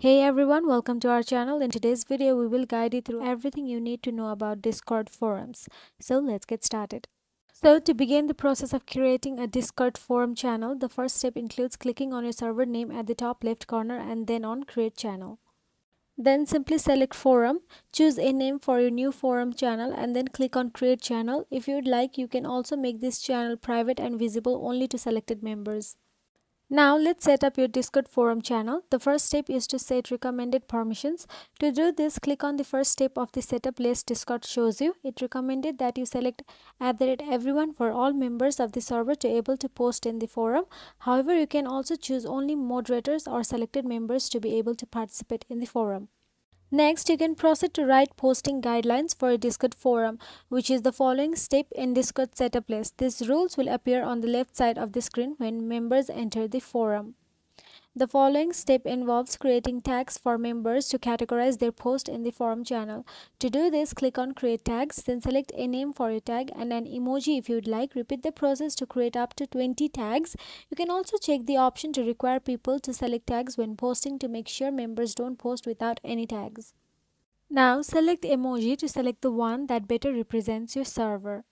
Hey everyone, welcome to our channel. In today's video, we will guide you through everything you need to know about Discord forums. So let's get started. So to begin the process of creating a Discord forum channel, the first step includes clicking on your server name at the top left corner and then on create channel. Then simply select forum, choose a name for your new forum channel and then click on create channel. If you would like, you can also make this channel private and visible only to selected members. Now let's set up your Discord forum channel. The first step is to set recommended permissions. To do this, click on the first step of the setup list Discord shows you. It recommended that you select @everyone for all members of the server to able to post in the forum. However, you can also choose only moderators or selected members to be able to participate in the forum. Next, you can proceed to write posting guidelines for a Discord forum, which is the following step in Discord setup list. These rules will appear on the left side of the screen when members enter the forum. The following step involves creating tags for members to categorize their post in the forum channel. To do this, click on create tags, then select a name for your tag and an emoji if you'd like. Repeat the process to create up to 20 tags. You can also check the option to require people to select tags when posting to make sure members don't post without any tags. Now select emoji to select the one that better represents your server.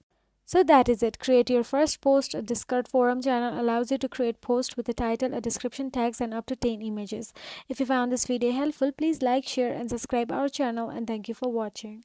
So that is it. Create your first post. A Discord forum channel allows you to create posts with a title, a description, tags and up to 10 images. If you found this video helpful, please like, share and subscribe our channel, and thank you for watching.